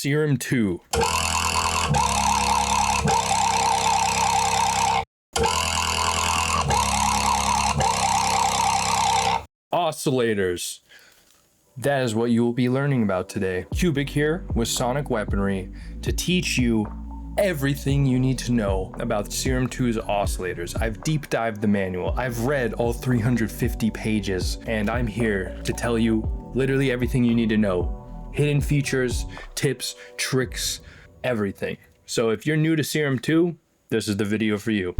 Serum 2. Oscillators. That is what you will be learning about today. Cubic here with Sonic Weaponry to teach you everything you need to know about Serum 2's oscillators. I've deep dived the manual. I've read all 350 pages, and I'm here to tell you literally everything you need to know. Hidden features, tips, tricks, everything. So if you're new to Serum 2, this is the video for you.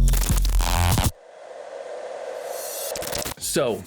So,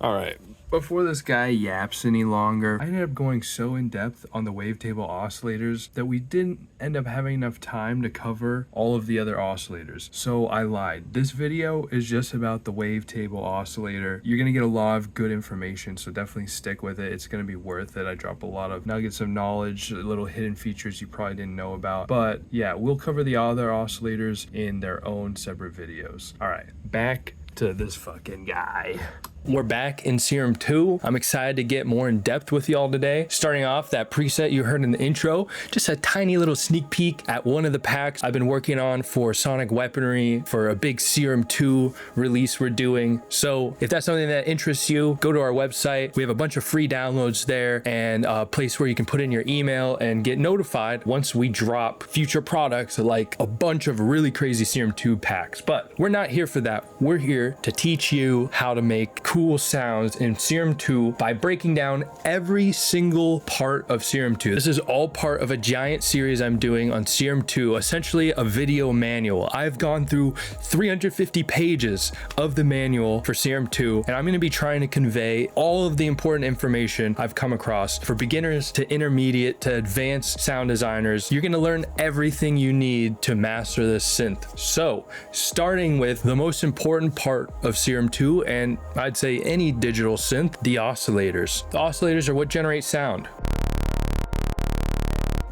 all right, before this guy yaps any longer, I ended up going so in depth on the Wavetable oscillators that we didn't end up having enough time to cover all of the other oscillators. So I lied. This video is just about the Wavetable oscillator. You're gonna get a lot of good information, so definitely stick with it. It's gonna be worth it. I drop a lot of nuggets of knowledge, little hidden features you probably didn't know about. But yeah, we'll cover the other oscillators in their own separate videos. All right, back to this fucking guy. We're back in Serum 2. I'm excited to get more in depth with y'all today. Starting off, that preset you heard in the intro, just a tiny little sneak peek at one of the packs I've been working on for Sonic Weaponry for a big Serum 2 release we're doing. So if that's something that interests you, go to our website. We have a bunch of free downloads there and a place where you can put in your email and get notified once we drop future products, like a bunch of really crazy Serum 2 packs. But we're not here for that. We're here to teach you how to make cool sounds in Serum 2 by breaking down every single part of Serum 2. This is all part of a giant series I'm doing on Serum 2, essentially a video manual. I've gone through 350 pages of the manual for Serum 2, and I'm going to be trying to convey all of the important information I've come across for beginners to intermediate to advanced sound designers. You're going to learn everything you need to master this synth. So, starting with the most important part of Serum 2, and I'd say any digital synth, the oscillators. The oscillators are what generate sound.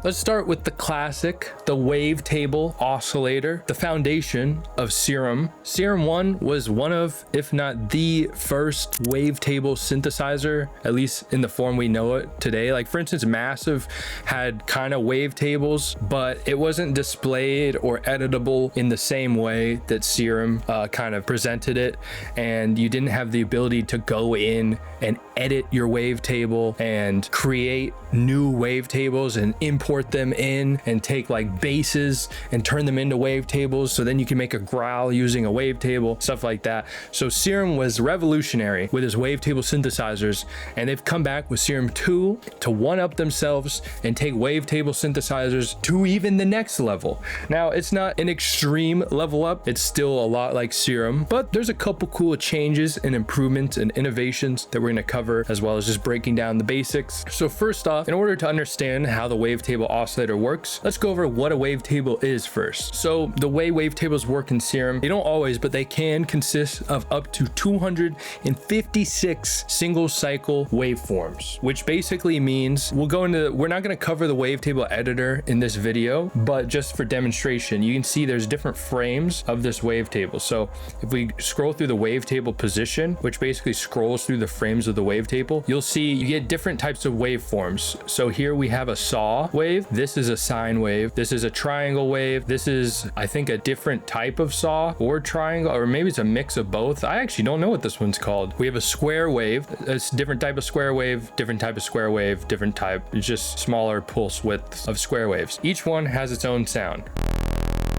Let's start with the classic, the Wavetable Oscillator, the foundation of Serum. Serum 1 was one of, if not the first wavetable synthesizer, at least in the form we know it today. Like for instance, Massive had kind of wavetables, but it wasn't displayed or editable in the same way that Serum kind of presented it. And you didn't have the ability to go in and edit your wavetable and create new wavetables and import them in and take like basses and turn them into wavetables, so then you can make a growl using a wavetable, stuff like that. So Serum was revolutionary with his wavetable synthesizers, and they've come back with Serum 2 to one up themselves and take wavetable synthesizers to even the next level. Now it's not an extreme level up, it's still a lot like Serum, but there's a couple cool changes and improvements and innovations that we're going to cover, as well as just breaking down the basics. So first off, in order to understand how the Wavetable Oscillator works, let's go over what a wavetable is first. So the way wavetables work in Serum, they don't always, but they can consist of up to 256 single cycle waveforms, which basically means we're not going to cover the wavetable editor in this video, but just for demonstration, you can see there's different frames of this wavetable. So if we scroll through the wavetable position, which basically scrolls through the frames of the wavetable, you'll see you get different types of waveforms. So here we have a saw wave. This is a sine wave. This is a triangle wave. This is, I think, a different type of saw or triangle, or maybe it's a mix of both. I actually don't know what this one's called. We have a square wave. It's a different type of square wave, different type of square wave, different type. It's just smaller pulse widths of square waves. Each one has its own sound.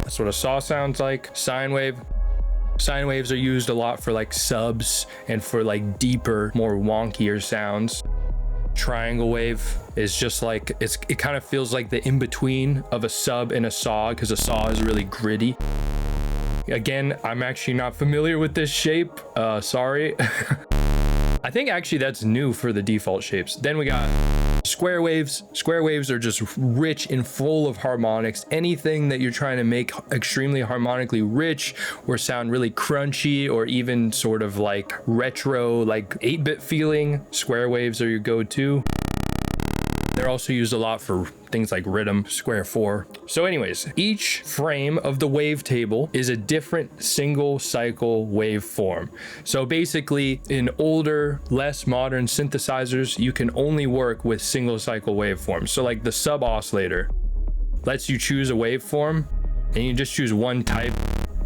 That's what a saw sounds like. Sine wave. Sine waves are used a lot for like subs and for like deeper, more wonkier sounds. Triangle wave is just like, it kind of feels like the in-between of a sub and a saw, because a saw is really gritty. Again, I'm actually not familiar with this shape. Sorry. I think actually that's new for the default shapes. Then we got square waves. Square waves are just rich and full of harmonics. Anything that you're trying to make extremely harmonically rich or sound really crunchy or even sort of like retro, like 8-bit feeling, square waves are your go-to. They're also used a lot for things like rhythm, square 4. So anyways, each frame of the wavetable is a different single cycle waveform. So basically in older, less modern synthesizers, you can only work with single cycle waveforms. So like the sub oscillator lets you choose a waveform and you just choose one type,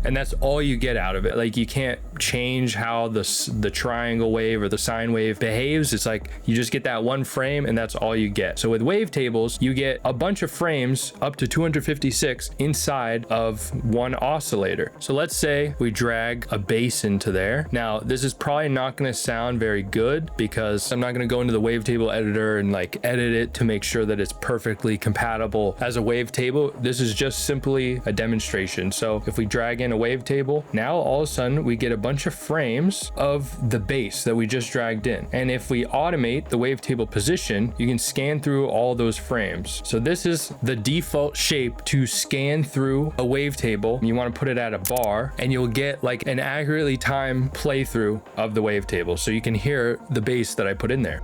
and that's all you get out of it. Like you can't change how the triangle wave or the sine wave behaves. It's like you just get that one frame and that's all you get. So with wavetables, you get a bunch of frames up to 256 inside of one oscillator. So let's say we drag a bass into there. Now this is probably not going to sound very good because I'm not going to go into the wavetable editor and like edit it to make sure that it's perfectly compatible as a wavetable. This is just simply a demonstration. So if we drag in a wavetable, now all of a sudden we get a bunch of frames of the bass that we just dragged in. And if we automate the wavetable position, you can scan through all those frames. So this is the default shape to scan through a wavetable. You want to put it at a bar and you'll get like an accurately timed playthrough of the wavetable. So you can hear the bass that I put in there.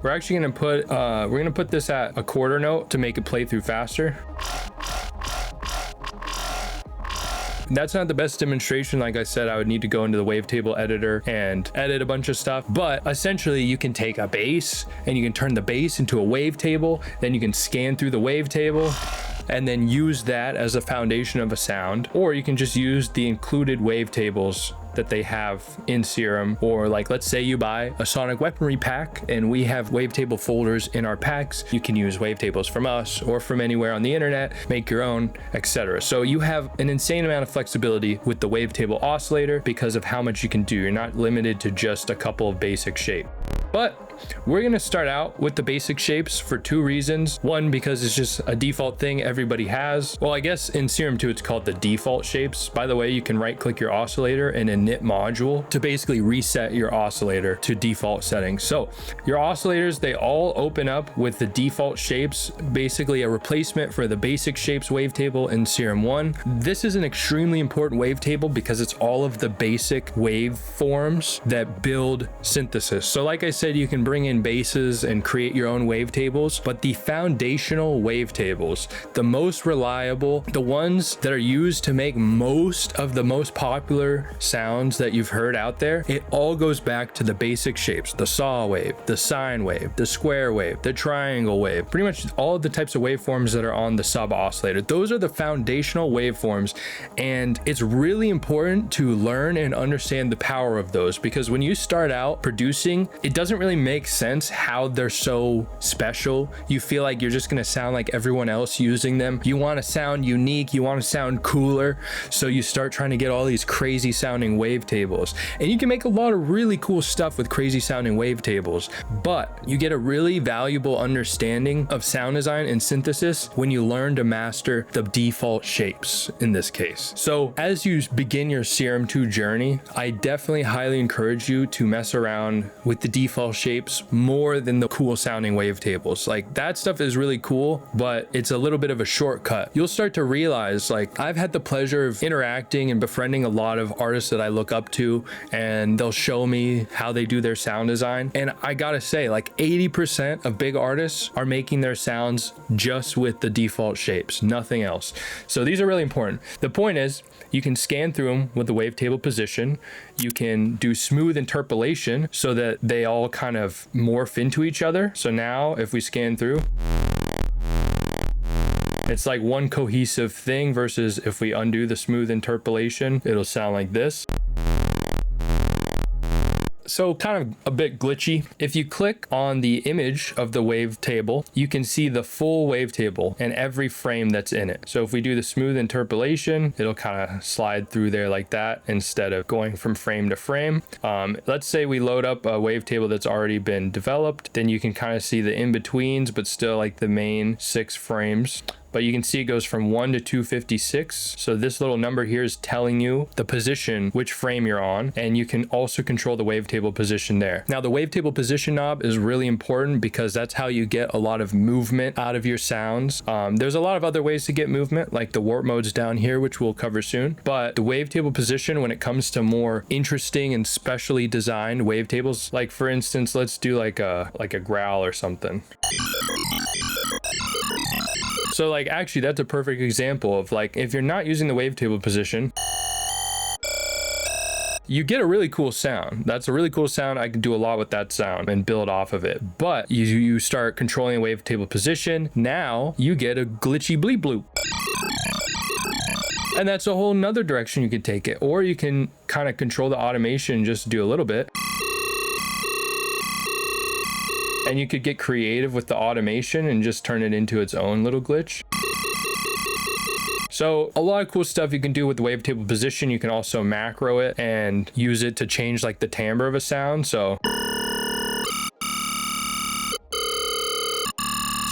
We're actually gonna put this at a quarter note to make it play through faster. That's not the best demonstration. Like I said, I would need to go into the wavetable editor and edit a bunch of stuff, but essentially you can take a bass and you can turn the bass into a wavetable, then you can scan through the wavetable and then use that as a foundation of a sound, or you can just use the included wavetables that they have in Serum. Or like, let's say you buy a sonic weaponry pack and we have wavetable folders in our packs. You can use wavetables from us or from anywhere on the internet, make your own, etc. So you have an insane amount of flexibility with the Wavetable Oscillator because of how much you can do. You're not limited to just a couple of basic shapes. But we're going to start out with the basic shapes for two reasons. One, because it's just a default thing everybody has. Well, I guess in Serum 2, it's called the default shapes. By the way, you can right click your oscillator and init module to basically reset your oscillator to default settings. So your oscillators, they all open up with the default shapes, basically a replacement for the basic shapes wavetable in Serum 1. This is an extremely important wavetable because it's all of the basic waveforms that build synthesis. So like I said, you can bring in basses and create your own wavetables, but the foundational wavetables, the most reliable, the ones that are used to make most of the most popular sounds that you've heard out there, it all goes back to the basic shapes: the saw wave, the sine wave, the square wave, the triangle wave, pretty much all of the types of waveforms that are on the sub oscillator. Those are the foundational waveforms, and it's really important to learn and understand the power of those, because when you start out producing, it doesn't really make sense how they're so special. You feel like you're just going to sound like everyone else using them. You want to sound unique, you want to sound cooler, so you start trying to get all these crazy sounding wavetables, and you can make a lot of really cool stuff with crazy sounding wavetables, but you get a really valuable understanding of sound design and synthesis when you learn to master the default shapes in this case. So as you begin your Serum 2 journey, I definitely highly encourage you to mess around with the default shapes more than the cool sounding wavetables. Like, that stuff is really cool, but it's a little bit of a shortcut. You'll start to realize, like, I've had the pleasure of interacting and befriending a lot of artists that I look up to, and they'll show me how they do their sound design. And I gotta say, like, 80% of big artists are making their sounds just with the default shapes, nothing else. So these are really important. The point is, you can scan through them with the wavetable position. You can do smooth interpolation so that they all kind of morph into each other. So now if we scan through, it's like one cohesive thing, versus if we undo the smooth interpolation, it'll sound like this. So kind of a bit glitchy. If you click on the image of the wavetable, you can see the full wavetable and every frame that's in it. So if we do the smooth interpolation, it'll kind of slide through there like that instead of going from frame to frame. Let's say we load up a wavetable that's already been developed, then you can kind of see the in-betweens, but still like the main 6 frames. but you can see it goes from 1 to 256. So this little number here is telling you the position, which frame you're on, and you can also control the wavetable position there. Now the wavetable position knob is really important because that's how you get a lot of movement out of your sounds. There's a lot of other ways to get movement, like the warp modes down here, which we'll cover soon, but the wavetable position, when it comes to more interesting and specially designed wavetables, like for instance, let's do like a growl or something. So like actually that's a perfect example of like, if you're not using the wavetable position, you get a really cool sound. That's a really cool sound. I can do a lot with that sound and build off of it. But you start controlling the wavetable position, now you get a glitchy bleep bloop. And that's a whole nother direction you could take it. Or you can kind of control the automation, just do a little bit. And you could get creative with the automation and just turn it into its own little glitch. So a lot of cool stuff you can do with the wavetable position. You can also macro it and use it to change like the timbre of a sound. So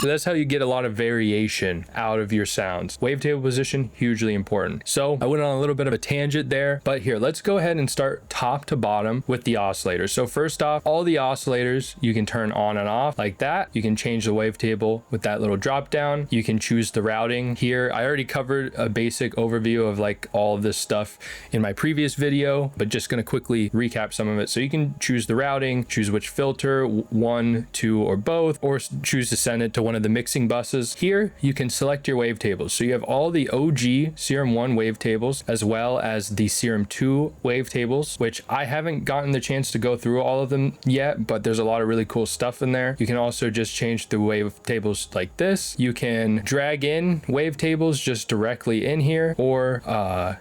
that's how you get a lot of variation out of your sounds. Wavetable position, hugely important. So I went on a little bit of a tangent there, but here, let's go ahead and start top to bottom with the oscillators. So first off, all the oscillators you can turn on and off like that. You can change the wavetable with that little drop down. You can choose the routing here. I already covered a basic overview of like all of this stuff in my previous video, but just gonna quickly recap some of it. So you can choose the routing, choose which filter, 1, 2, or both, or choose to send it to one of the mixing buses. Here you can select your wavetables. So you have all the OG Serum 1 wavetables as well as the Serum 2 wavetables, which I haven't gotten the chance to go through all of them yet, but there's a lot of really cool stuff in there. You can also just change the wavetables like this. You can drag in wavetables just directly in here, or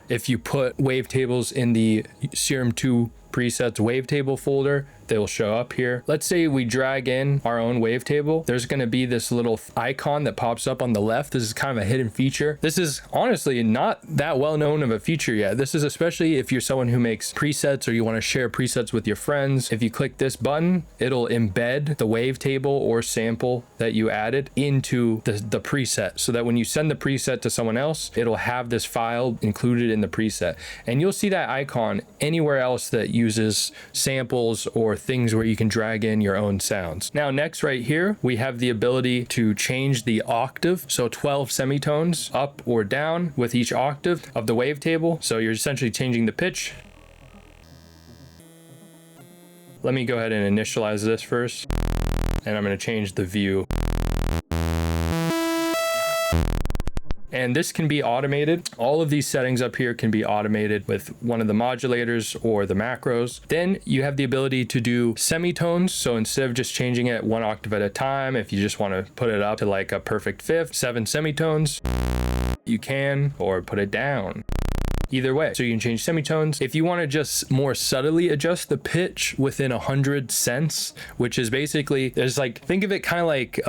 if you put wavetables in the Serum 2 presets wavetable folder, they will show up here. Let's say we drag in our own wavetable. There's going to be this little icon that pops up on the left. This is kind of a hidden feature. This is honestly not that well known of a feature yet. This is especially if you're someone who makes presets or you want to share presets with your friends. If you click this button, it'll embed the wavetable or sample that you added into the preset, so that when you send the preset to someone else, it'll have this file included in the preset. And you'll see that icon anywhere else that uses samples or things where you can drag in your own sounds. Now next right here, we have the ability to change the octave. So 12 semitones up or down with each octave of the wavetable. So you're essentially changing the pitch. Let me go ahead and initialize this first. And I'm going to change the view. And this can be automated. All of these settings up here can be automated with one of the modulators or the macros. Then you have the ability to do semitones. So instead of just changing it 1 octave at a time, if you just want to put it up to like a perfect fifth, 7 semitones, you can, or put it down. Either way, so you can change semitones. If you want to just more subtly adjust the pitch within 100 cents, which is basically, there's like, think of it kind of like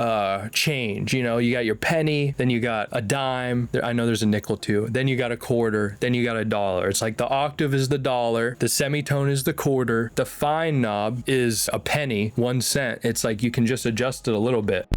change, you know, you got your penny, then you got a dime, I know there's a nickel too, then you got a quarter, then you got a dollar. It's like the octave is the dollar, the semitone is the quarter, the fine knob is a penny, 1 cent. It's like you can just adjust it a little bit.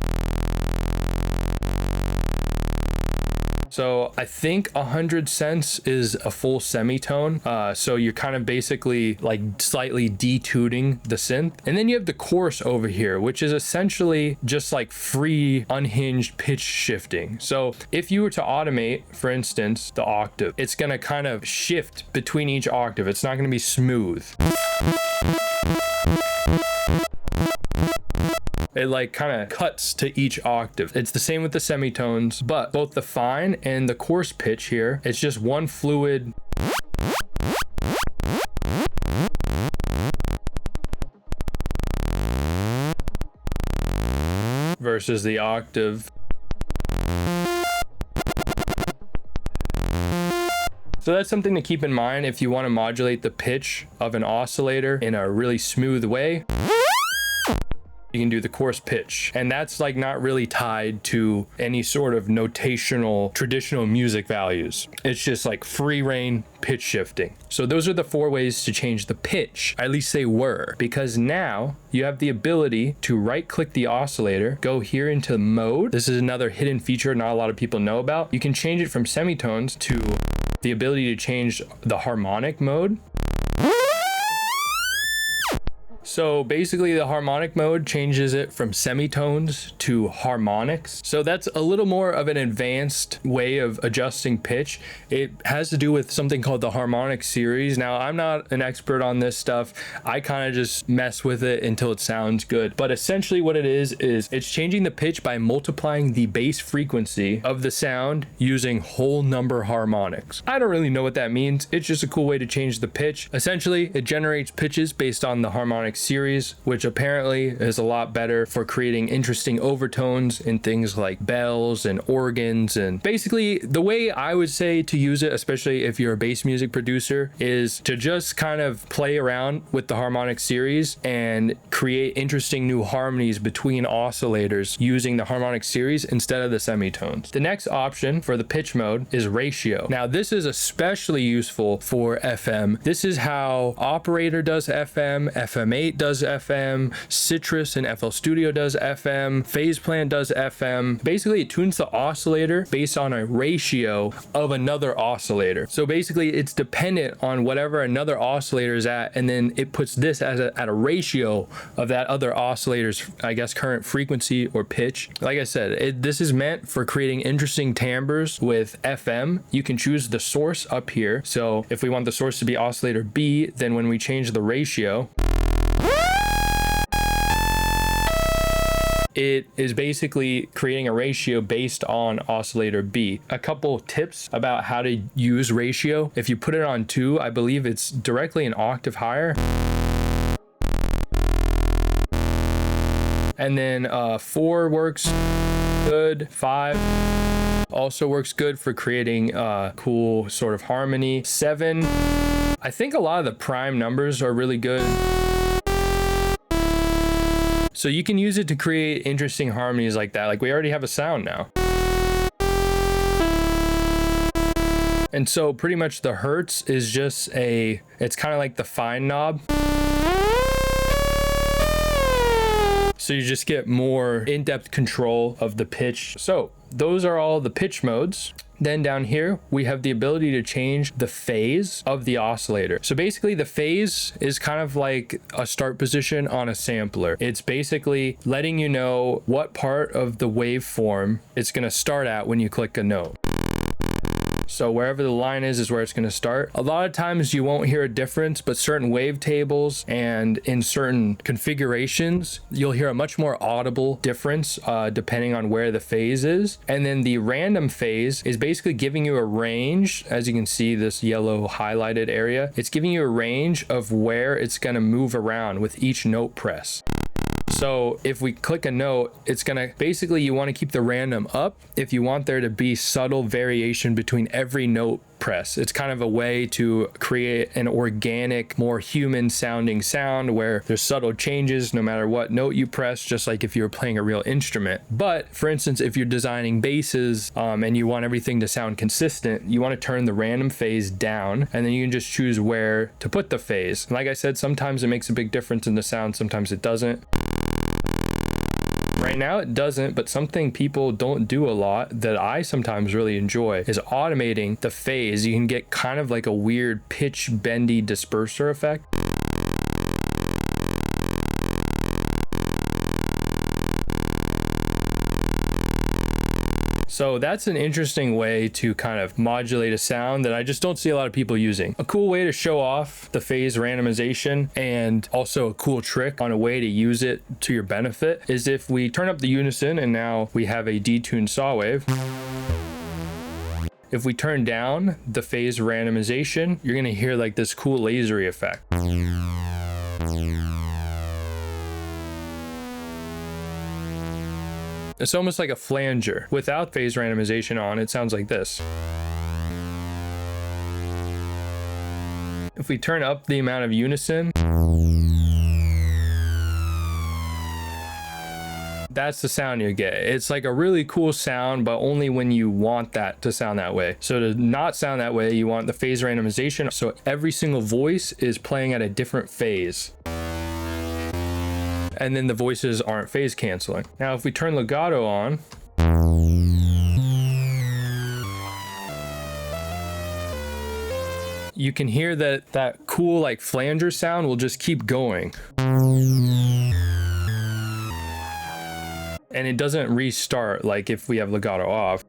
So I think 100 cents is a full semitone. So you're kind of basically like slightly detuning the synth. And then you have the coarse over here, which is essentially just like free unhinged pitch shifting. So if you were to automate, for instance, the octave, it's going to kind of shift between each octave. It's not going to be smooth. It like kind of cuts to each octave. It's the same with the semitones, but both the fine and the coarse pitch here, it's just one fluid. Versus the octave. So that's something to keep in mind if you want to modulate the pitch of an oscillator in a really smooth way. You can do the coarse pitch, and that's like not really tied to any sort of notational traditional music values. It's just like free reign pitch shifting. So those are the 4 ways to change the pitch. At least they were, because now you have the ability to right click the oscillator, go here into mode. This is another hidden feature not a lot of people know about. You can change it from semitones to the ability to change the harmonic mode. So basically the harmonic mode changes it from semitones to harmonics. So that's a little more of an advanced way of adjusting pitch. It has to do with something called the harmonic series. Now, I'm not an expert on this stuff. I kind of just mess with it until it sounds good. But essentially what it is it's changing the pitch by multiplying the bass frequency of the sound using whole number harmonics. I don't really know what that means. It's just a cool way to change the pitch. Essentially, it generates pitches based on the harmonic series, which apparently is a lot better for creating interesting overtones in things like bells and organs. And basically the way I would say to use it, especially if you're a bass music producer, is to just kind of play around with the harmonic series and create interesting new harmonies between oscillators using the harmonic series instead of the semitones. The next option for the pitch mode is ratio. Now this is especially useful for FM. This is how Operator does FM, FM8 does FM, Citrus and FL Studio does FM, Phase Plan does FM. Basically, it tunes the oscillator based on a ratio of another oscillator. So basically, it's dependent on whatever another oscillator is at, and then it puts this as at a ratio of that other oscillator's, I guess, current frequency or pitch. Like I said, this is meant for creating interesting timbres with FM. You can choose the source up here. So if we want the source to be oscillator B, then when we change the ratio, it is basically creating a ratio based on oscillator B. A couple tips about how to use ratio. If you put it on 2, I believe it's directly an octave higher. And then 4 works good, 5 also works good for creating a cool sort of harmony. 7, I think a lot of the prime numbers are really good. So you can use it to create interesting harmonies like that. Like we already have a sound now. And so pretty much the hertz is just it's kind of like the fine knob. So you just get more in-depth control of the pitch. So those are all the pitch modes. Then down here, we have the ability to change the phase of the oscillator. So basically the phase is kind of like a start position on a sampler. It's basically letting you know what part of the waveform it's gonna start at when you click a note. So wherever the line is where it's going to start. A lot of times you won't hear a difference, but certain wavetables and in certain configurations, you'll hear a much more audible difference depending on where the phase is. And then the random phase is basically giving you a range. As you can see, this yellow highlighted area, it's giving you a range of where it's going to move around with each note press. So if we click a note, it's gonna basically, you want to keep the random up if you want there to be subtle variation between every note press. It's kind of a way to create an organic, more human sounding sound where there's subtle changes no matter what note you press, just like if you were playing a real instrument. But for instance, if you're designing basses and you want everything to sound consistent, you want to turn the random phase down, and then you can just choose where to put the phase. And like I said, sometimes it makes a big difference in the sound, sometimes it doesn't. Right now it doesn't, but something people don't do a lot that I sometimes really enjoy is automating the phase. You can get kind of like a weird pitch bendy disperser effect. So that's an interesting way to kind of modulate a sound that I just don't see a lot of people using. A cool way to show off the phase randomization, and also a cool trick on a way to use it to your benefit, is if we turn up the unison and now we have a detuned saw wave. If we turn down the phase randomization, you're gonna hear like this cool lasery effect. It's almost like a flanger. Without phase randomization on, it sounds like this. If we turn up the amount of unison, that's the sound you get. It's like a really cool sound, but only when you want that to sound that way. So to not sound that way, you want the phase randomization. So every single voice is playing at a different phase. And then the voices aren't phase canceling. Now, if we turn legato on, you can hear that that cool like flanger sound will just keep going. And it doesn't restart like if we have legato off.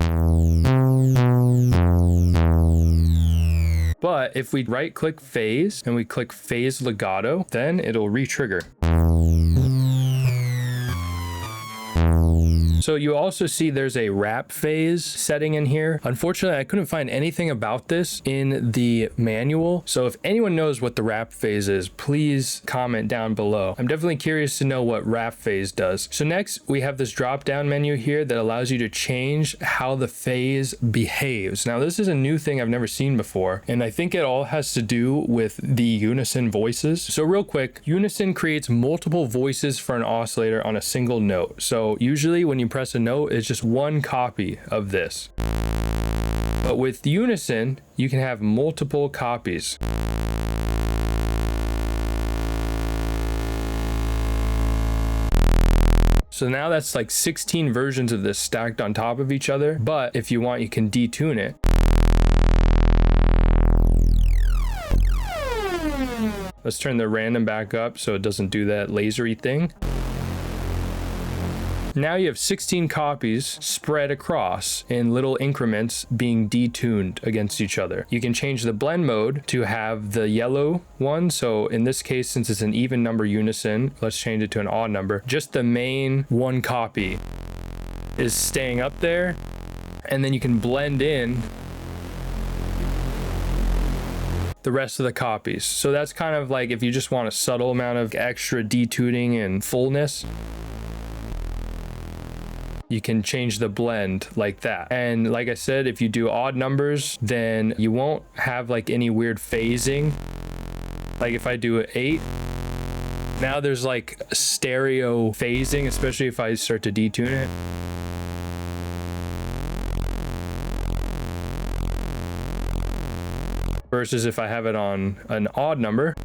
But if we right click phase and we click phase legato, then it'll re-trigger. So you also see there's a wrap phase setting in here. Unfortunately, I couldn't find anything about this in the manual. So if anyone knows what the wrap phase is, please comment down below. I'm definitely curious to know what wrap phase does. So next we have this drop down menu here that allows you to change how the phase behaves. Now this is a new thing I've never seen before, and I think it all has to do with the Unison voices. So real quick, Unison creates multiple voices for an oscillator on a single note. So usually when you press a note, it's just one copy of this. But with Unison, you can have multiple copies. So now that's like 16 versions of this stacked on top of each other. But if you want, you can detune it. Let's turn the random back up so it doesn't do that lasery thing. Now you have 16 copies spread across in little increments being detuned against each other. You can change the blend mode to have the yellow one. So in this case, since it's an even number unison, let's change it to an odd number. Just the main one copy is staying up there, and then you can blend in the rest of the copies. So that's kind of like if you just want a subtle amount of extra detuning and fullness, you can change the blend like that. And like I said, if you do odd numbers, then you won't have like any weird phasing. Like if I do 8, now there's like stereo phasing, especially if I start to detune it. Versus if I have it on an odd number,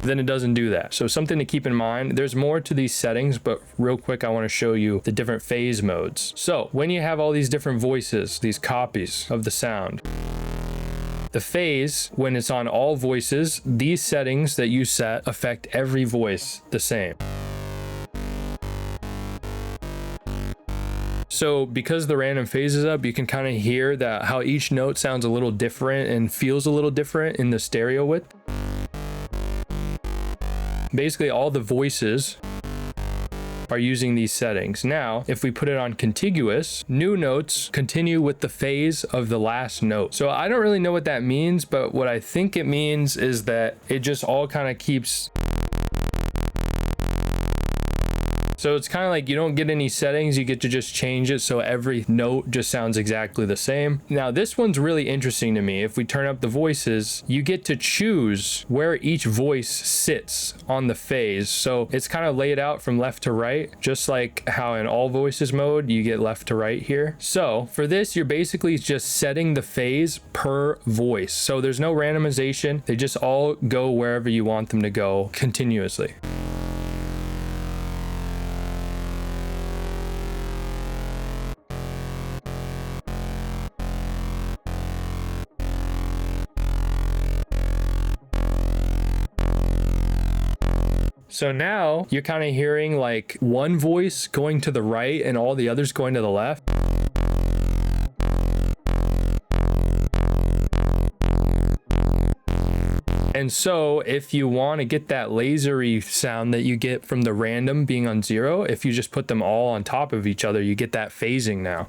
then it doesn't do that. So something to keep in mind. There's more to these settings, but real quick, I want to show you the different phase modes. So when you have all these different voices, these copies of the sound, the phase, when it's on all voices, these settings that you set affect every voice the same. So because the random phase is up, you can kind of hear that how each note sounds a little different and feels a little different in the stereo width. Basically all the voices are using these settings. Now, if we put it on contiguous, new notes continue with the phase of the last note. So I don't really know what that means, but what I think it means is that it just all kind of keeps. So it's kind of like you don't get any settings, you get to just change it so every note just sounds exactly the same. Now this one's really interesting to me. If we turn up the voices, you get to choose where each voice sits on the phase. So it's kind of laid out from left to right, just like how in all voices mode, you get left to right here. So for this, you're basically just setting the phase per voice. So there's no randomization. They just all go wherever you want them to go continuously. So now you're kind of hearing like one voice going to the right and all the others going to the left. And so if you want to get that lasery sound that you get from the random being on 0, if you just put them all on top of each other, you get that phasing now.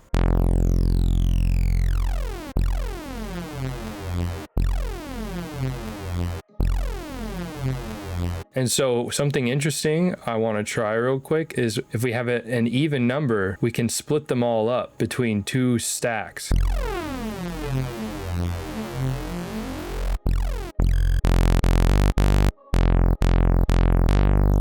And so something interesting I want to try real quick is if we have an even number, we can split them all up between 2 stacks.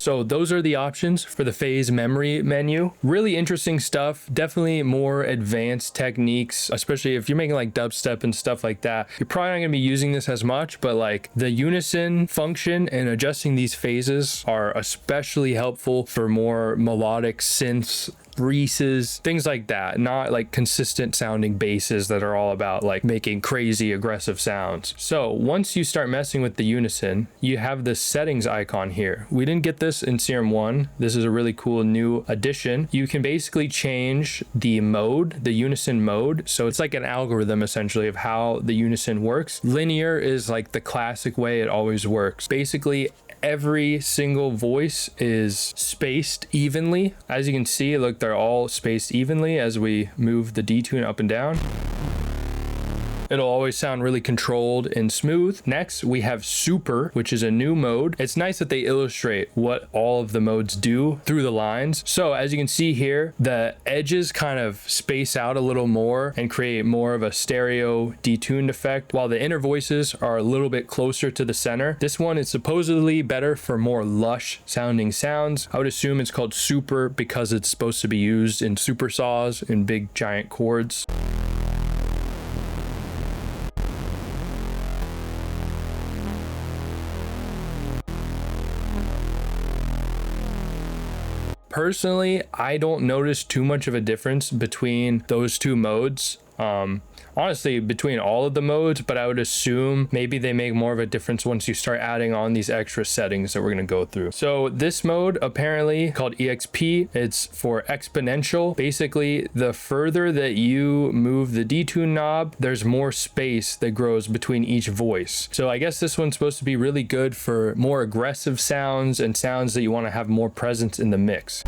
So those are the options for the phase memory menu. Really interesting stuff. Definitely more advanced techniques, especially if you're making like dubstep and stuff like that. You're probably not going to be using this as much, but like the unison function and adjusting these phases are especially helpful for more melodic synths, breezes, things like that, not like consistent sounding basses that are all about like making crazy aggressive sounds. So once you start messing with the unison, you have the settings icon here. We didn't get this in Serum 1. This is a really cool new addition. You can basically change the mode, the unison mode. So it's like an algorithm essentially of how the unison works. Linear is like the classic way it always works. Basically, every single voice is spaced evenly. As you can see, look, they're all spaced evenly as we move the detune up and down. It'll always sound really controlled and smooth. Next, we have Super, which is a new mode. It's nice that they illustrate what all of the modes do through the lines. So as you can see here, the edges kind of space out a little more and create more of a stereo detuned effect, while the inner voices are a little bit closer to the center. This one is supposedly better for more lush sounding sounds. I would assume it's called Super because it's supposed to be used in super saws in big giant chords. Personally, I don't notice too much of a difference between those two modes. Honestly, between all of the modes, but I would assume maybe they make more of a difference once you start adding on these extra settings that we're going to go through. So this mode, apparently called EXP, it's for exponential. Basically, the further that you move the detune knob, there's more space that grows between each voice. So I guess this one's supposed to be really good for more aggressive sounds and sounds that you want to have more presence in the mix.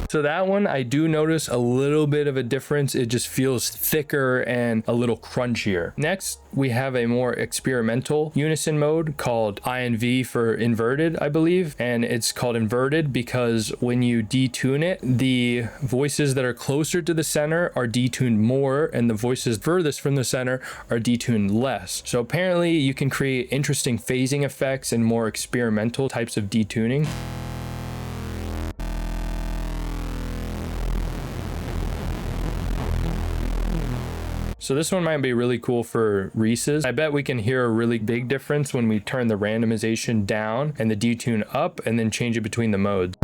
So that one, I do notice a little bit of a difference. It just feels thicker and a little crunchier. Next, we have a more experimental unison mode called INV for inverted, I believe. And it's called inverted because when you detune it, the voices that are closer to the center are detuned more and the voices furthest from the center are detuned less. So apparently you can create interesting phasing effects and more experimental types of detuning. So this one might be really cool for Reese's. I bet we can hear a really big difference when we turn the randomization down and the detune up and then change it between the modes.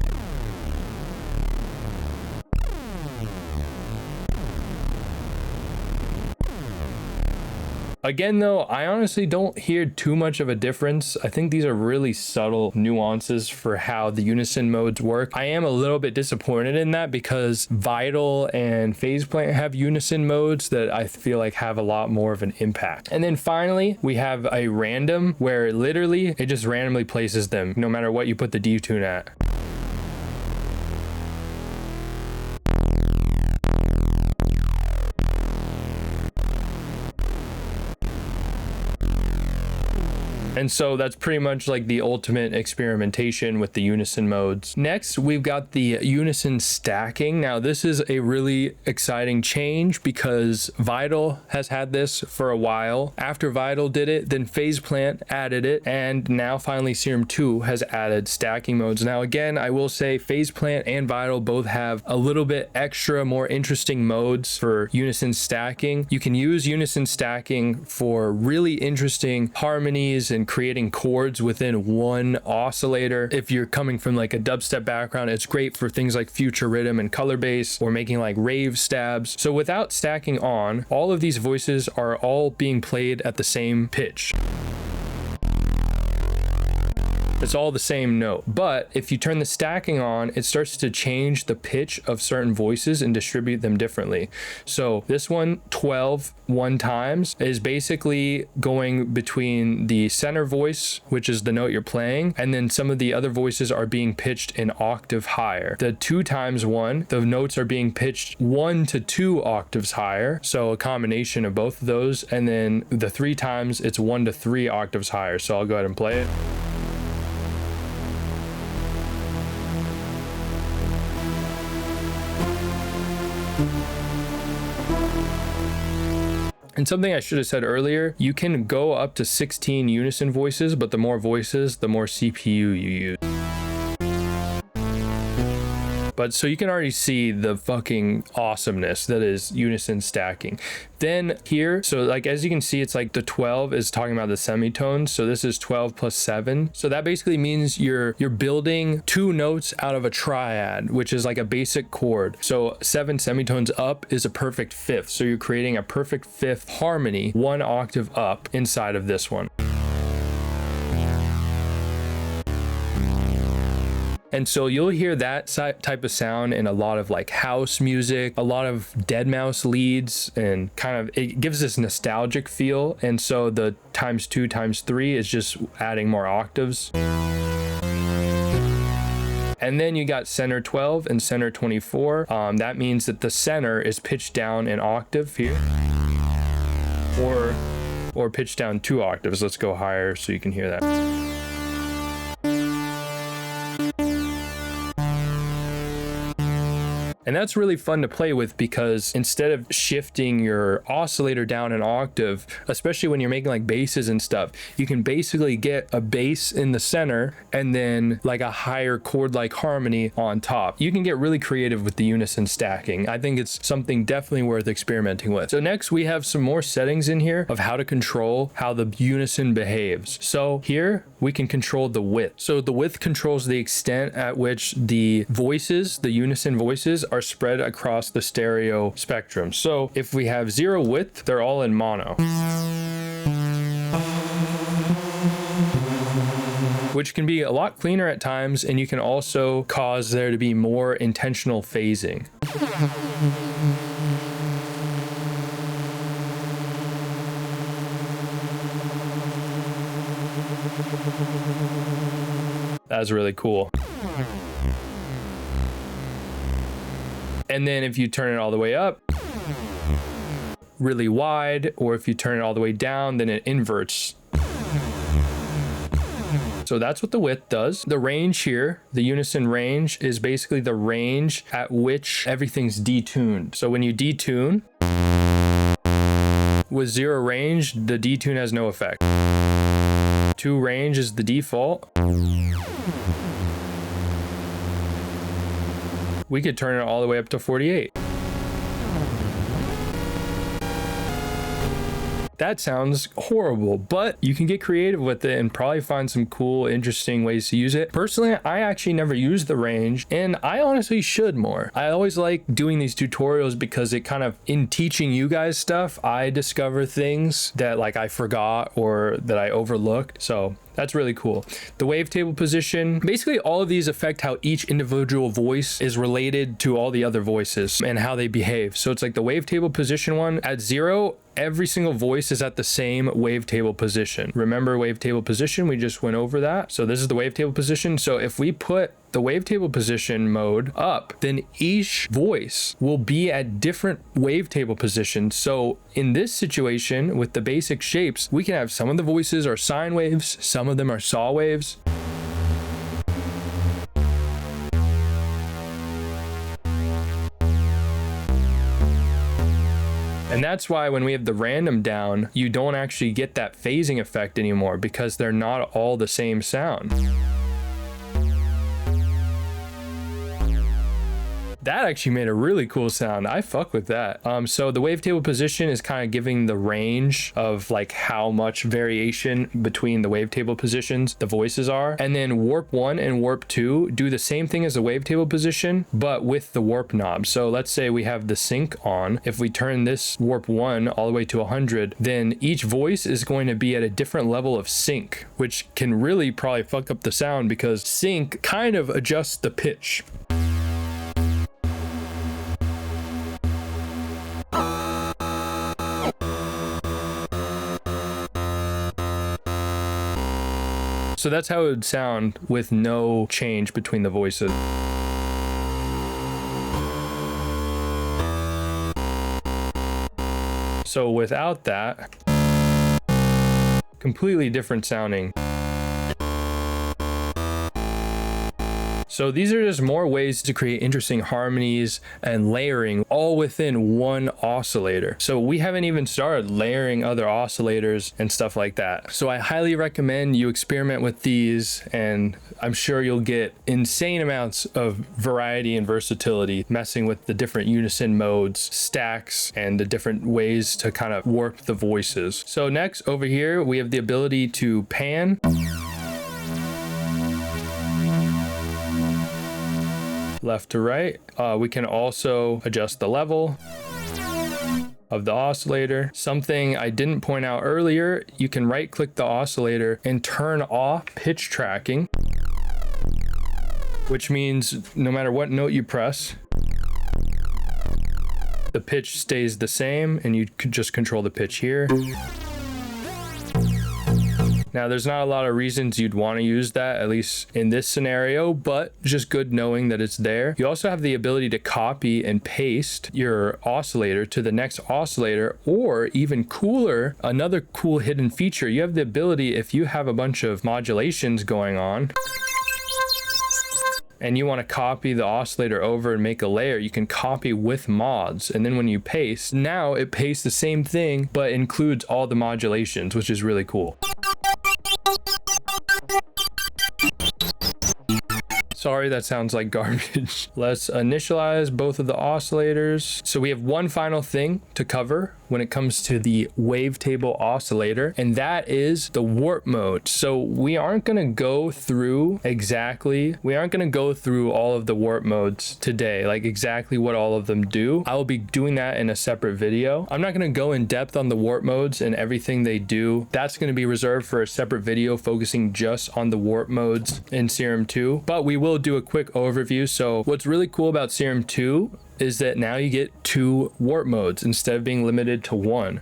Again though, I honestly don't hear too much of a difference. I think these are really subtle nuances for how the unison modes work. I am a little bit disappointed in that because Vital and Phase Plant have unison modes that I feel like have a lot more of an impact. And then finally, we have a random where literally it just randomly places them no matter what you put the detune at. And so that's pretty much like the ultimate experimentation with the unison modes. Next, we've got the unison stacking. Now, this is a really exciting change because Vital has had this for a while. After Vital did it, then Phase Plant added it, and now finally Serum 2 has added stacking modes. Now, again, I will say Phase Plant and Vital both have a little bit extra, more interesting modes for unison stacking. You can use unison stacking for really interesting harmonies and creating chords within one oscillator. If you're coming from like a dubstep background, it's great for things like future rhythm and color bass or making like rave stabs. So without stacking on, all of these voices are all being played at the same pitch. It's all the same note. But if you turn the stacking on, it starts to change the pitch of certain voices and distribute them differently. So this one, 12 one times, is basically going between the center voice, which is the note you're playing, and then some of the other voices are being pitched an octave higher. The 2 times 1, the notes are being pitched 1 to 2 octaves higher. So a combination of both of those. And then the 3 times, it's 1 to 3 octaves higher. So I'll go ahead and play it. And something I should have said earlier, you can go up to 16 unison voices, but the more voices, the more CPU you use. But so you can already see the fucking awesomeness that is unison stacking. Then here, so like as you can see, it's like the 12 is talking about the semitones. So this is 12 plus 7. So that basically means you're building 2 notes out of a triad, which is like a basic chord. So 7 semitones up is a perfect fifth. So you're creating a perfect fifth harmony, 1 octave up inside of this one. And so you'll hear that type of sound in a lot of like house music, a lot of deadmau5 leads, and kind of it gives this nostalgic feel. And so the ×2 ×3 is just adding more octaves. And then you got center 12 and center 24. That means that the center is pitched down an octave here, or pitched down 2 octaves. Let's go higher so you can hear that. And that's really fun to play with because instead of shifting your oscillator down an octave, especially when you're making like basses and stuff, you can basically get a bass in the center and then like a higher chord-like harmony on top. You can get really creative with the unison stacking. I think it's something definitely worth experimenting with. So next we have some more settings in here of how to control how the unison behaves. So here we can control the width. So the width controls the extent at which the voices, the unison voices, are spread across the stereo spectrum. So if we have 0 width, they're all in mono, which can be a lot cleaner at times, and you can also cause there to be more intentional phasing. That's really cool. And then if you turn it all the way up, really wide, or if you turn it all the way down, then it inverts. So that's what the width does. The range here, the unison range, is basically the range at which everything's detuned. So when you detune, with 0 range, the detune has no effect. 2 range is the default. We could turn it all the way up to 48. That sounds horrible, but you can get creative with it and probably find some cool, interesting ways to use it. Personally, I actually never use the range, and I honestly should more. I always like doing these tutorials because it kind of, in teaching you guys stuff, I discover things that like I forgot or that I overlooked. So that's really cool. The wavetable position, basically all of these affect how each individual voice is related to all the other voices and how they behave. So it's like the wavetable position one at 0, every single voice is at the same wavetable position. Remember wavetable position? We just went over that. So this is the wavetable position. So if we put the wavetable position mode up, then each voice will be at different wavetable positions. So in this situation with the basic shapes, we can have some of the voices are sine waves, some of them are saw waves. And that's why when we have the random down, you don't actually get that phasing effect anymore because they're not all the same sound. That actually made a really cool sound. I fuck with that. So the wavetable position is kind of giving the range of like how much variation between the wavetable positions the voices are. And then warp 1 and warp 2 do the same thing as the wavetable position, but with the warp knob. So let's say we have the sync on. If we turn this warp 1 all the way to 100, then each voice is going to be at a different level of sync, which can really probably fuck up the sound because sync kind of adjusts the pitch. So that's how it would sound with no change between the voices. So without that, completely different sounding. So these are just more ways to create interesting harmonies and layering all within one oscillator. So we haven't even started layering other oscillators and stuff like that. So I highly recommend you experiment with these, and I'm sure you'll get insane amounts of variety and versatility messing with the different unison modes, stacks, and the different ways to kind of warp the voices. So next over here, we have the ability to pan. Left to right. We can also adjust the level of the oscillator. Something I didn't point out earlier, you can right click the oscillator and turn off pitch tracking, which means no matter what note you press, the pitch stays the same, and you could just control the pitch here. Now, there's not a lot of reasons you'd want to use that, at least in this scenario, but it's just good knowing that it's there. You also have the ability to copy and paste your oscillator to the next oscillator, or even cooler, another cool hidden feature, you have the ability, if you have a bunch of modulations going on, and you want to copy the oscillator over and make a layer, you can copy with mods. And then when you paste, now it pastes the same thing, but includes all the modulations, which is really cool. Sorry, that sounds like garbage. Let's initialize both of the oscillators. So we have one final thing to cover when it comes to the Wavetable Oscillator, and that is the warp mode. So we aren't gonna go through all of the warp modes today, like exactly what all of them do. I will be doing that in a separate video. I'm not gonna go in depth on the warp modes and everything they do. That's gonna be reserved for a separate video focusing just on the warp modes in Serum 2, but we will do a quick overview. So what's really cool about Serum 2 is that now you get 2 warp modes instead of being limited to 1,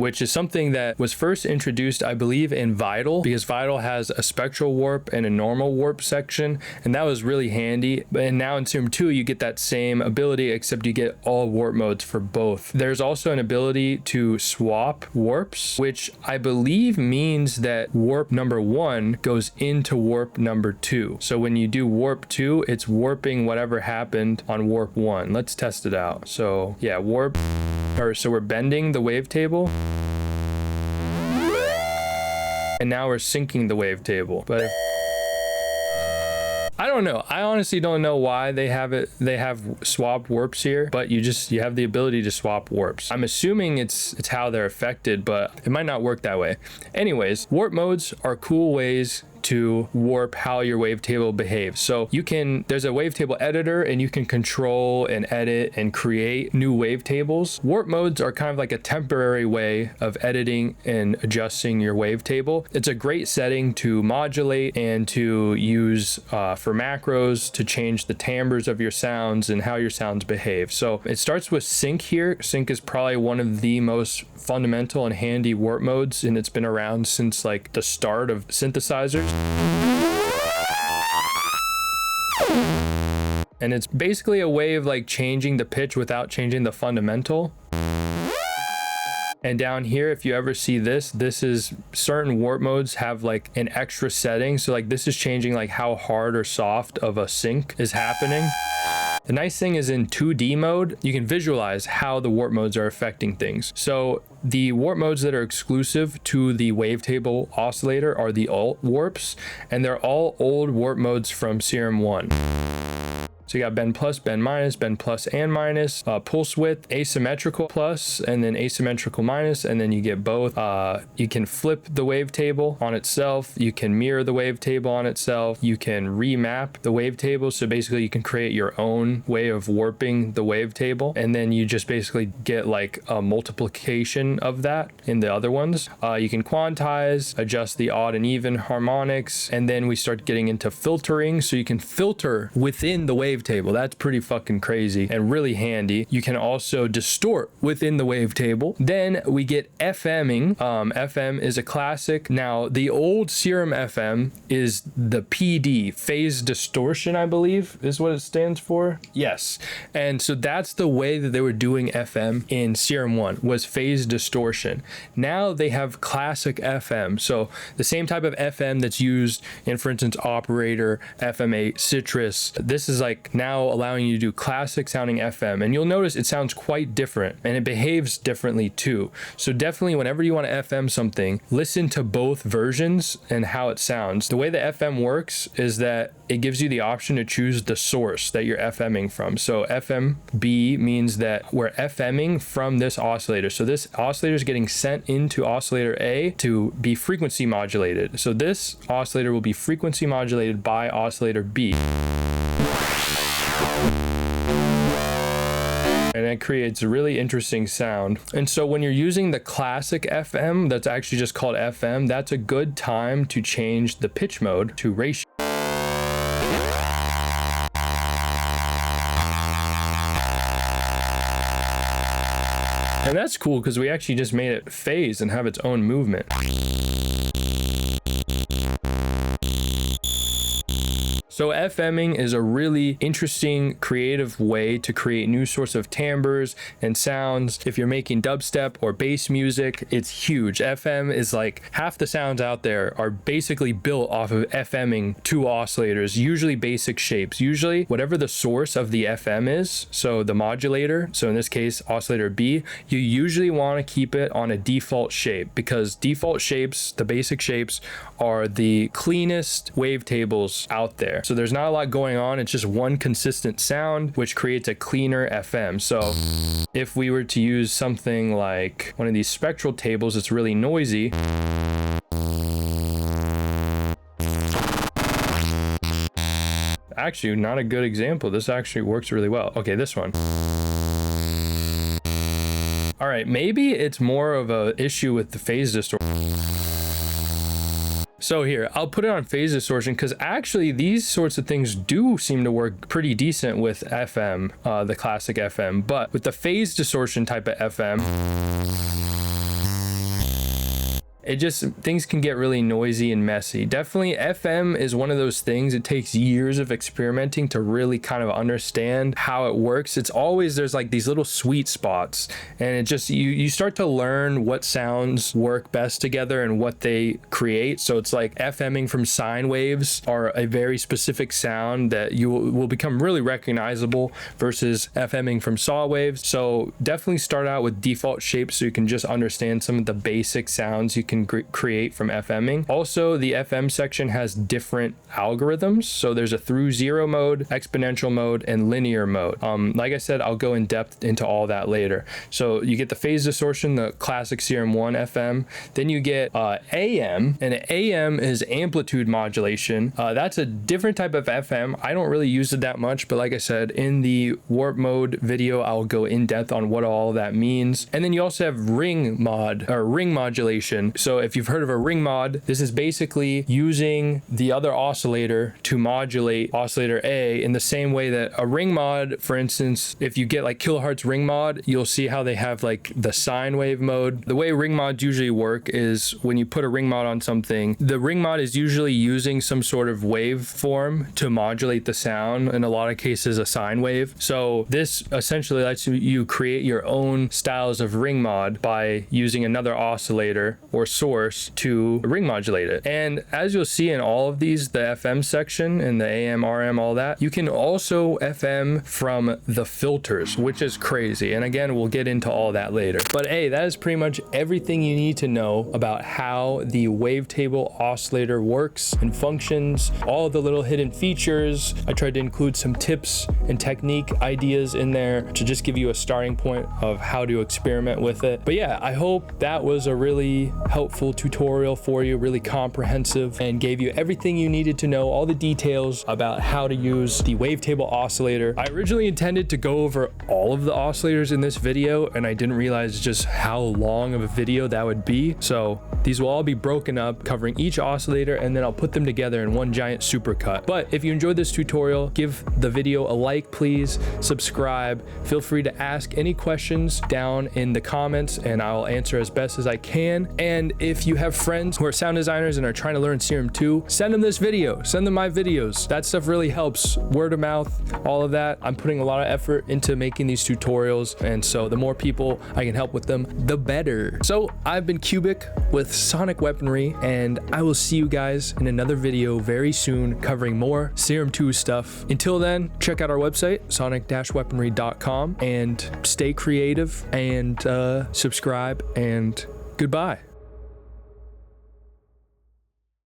which is something that was first introduced, I believe, in Vital, because Vital has a spectral warp and a normal warp section, and that was really handy. And now in Serum 2, you get that same ability, except you get all warp modes for both. There's also an ability to swap warps, which I believe means that warp number 1 goes into warp number 2. So when you do warp 2, it's warping whatever happened on warp 1. Let's test it out. So yeah, so we're bending the wavetable, and now we're syncing the wavetable. But I don't know. I honestly don't know why they have swapped warps here, but you have the ability to swap warps. I'm assuming it's how they're affected, but it might not work that way. Anyways, warp modes are cool ways to warp how your wavetable behaves. So there's a wavetable editor, and you can control and edit and create new wavetables. Warp modes are kind of like a temporary way of editing and adjusting your wavetable. It's a great setting to modulate and to use for macros to change the timbres of your sounds and how your sounds behave. So it starts with sync here. Sync is probably one of the most fundamental and handy warp modes, and it's been around since like the start of synthesizers. And it's basically a way of like changing the pitch without changing the fundamental. And down here, if you ever see this is certain warp modes have like an extra setting. So like this is changing like how hard or soft of a sync is happening. The nice thing is in 2D mode, you can visualize how the warp modes are affecting things. So the warp modes that are exclusive to the Wavetable Oscillator are the alt warps, and they're all old warp modes from Serum 1. So you got bend plus, bend minus, bend plus and minus, pulse width, asymmetrical plus, and then asymmetrical minus, and then you get both. You can flip the wavetable on itself. You can mirror the wavetable on itself. You can remap the wavetable. So basically you can create your own way of warping the wavetable, and then you just basically get like a multiplication of that in the other ones. You can quantize, adjust the odd and even harmonics, and then we start getting into filtering. So you can filter within the wavetable wavetable. That's pretty fucking crazy and really handy. You can also distort within the wavetable. Then we get FMing. FM is a classic. Now, the old Serum FM is the PD, phase distortion, I believe is what it stands for. Yes. And so that's the way that they were doing FM in Serum 1, was phase distortion. Now they have classic FM. So the same type of FM that's used in, for instance, Operator, FM8, Citrus. This is like now allowing you to do classic sounding FM. And you'll notice it sounds quite different and it behaves differently too. So definitely whenever you want to FM something, listen to both versions and how it sounds. The way the FM works is that it gives you the option to choose the source that you're FMing from. So FMB means that we're FMing from this oscillator. So this oscillator is getting sent into oscillator A to be frequency modulated. So this oscillator will be frequency modulated by oscillator B. And it creates a really interesting sound. And so when you're using the classic FM, that's actually just called FM, that's a good time to change the pitch mode to ratio. And that's cool because we actually just made it phase and have its own movement. So FMing is a really interesting, creative way to create new sorts of timbres and sounds. If you're making dubstep or bass music, it's huge. FM is like half the sounds out there are basically built off of FMing two oscillators, usually basic shapes. Usually whatever the source of the FM is, so the modulator, so in this case, oscillator B, you usually want to keep it on a default shape because default shapes, the basic shapes, are the cleanest wavetables out there. So there's not a lot going on. It's just one consistent sound, which creates a cleaner FM. So if we were to use something like one of these spectral tables, it's really noisy. Actually, not a good example. This actually works really well. Okay, this one. All right, maybe it's more of a issue with the phase distortion. So here, I'll put it on phase distortion because actually these sorts of things do seem to work pretty decent with FM, the classic FM, but with the phase distortion type of FM, it just, things can get really noisy and messy. Definitely FM is one of those things, it takes years of experimenting to really kind of understand how it works. It's always, there's like these little sweet spots and it just, you start to learn what sounds work best together and what they create. So it's like FMing from sine waves are a very specific sound that you will become really recognizable versus FMing from saw waves. So definitely start out with default shapes so you can just understand some of the basic sounds you can create from FMing. Also, the FM section has different algorithms. So there's a through zero mode, exponential mode, and linear mode. Like I said, I'll go in depth into all that later. So you get the phase distortion, the classic Serum 1 FM. Then you get AM, and AM is amplitude modulation. That's a different type of FM. I don't really use it that much, but like I said, in the warp mode video, I'll go in depth on what all that means. And then you also have ring modulation. So if you've heard of a ring mod, this is basically using the other oscillator to modulate oscillator A in the same way that a ring mod, for instance, if you get like kilohertz ring mod, you'll see how they have like the sine wave mode. The way ring mods usually work is when you put a ring mod on something, the ring mod is usually using some sort of waveform to modulate the sound, in a lot of cases a sine wave. So this essentially lets you create your own styles of ring mod by using another oscillator or source to ring modulate it. And as you'll see in all of these, the FM section and the AM, RM, all that, you can also FM from the filters, which is crazy. And again, we'll get into all that later. But hey, that is pretty much everything you need to know about how the Wavetable Oscillator works and functions, all the little hidden features. I tried to include some tips and technique ideas in there to just give you a starting point of how to experiment with it. But yeah, I hope that was a really helpful out full tutorial for you, really comprehensive, and gave you everything you needed to know, all the details about how to use the Wavetable Oscillator. I originally intended to go over all of the oscillators in this video, and I didn't realize just how long of a video that would be. So these will all be broken up, covering each oscillator, and then I'll put them together in one giant supercut. But if you enjoyed this tutorial, give the video a like, please, subscribe. Feel free to ask any questions down in the comments, and I'll answer as best as I can. And if you have friends who are sound designers and are trying to learn Serum 2, send them this video, send them my videos. That stuff really helps. Word of mouth, all of that. I'm putting a lot of effort into making these tutorials, and so the more people I can help with them, the better. So I've been Cubic with Sonic Weaponry, and I will see you guys in another video very soon covering more Serum 2 stuff. Until then, check out our website, sonic-weaponry.com, and stay creative and subscribe, and goodbye.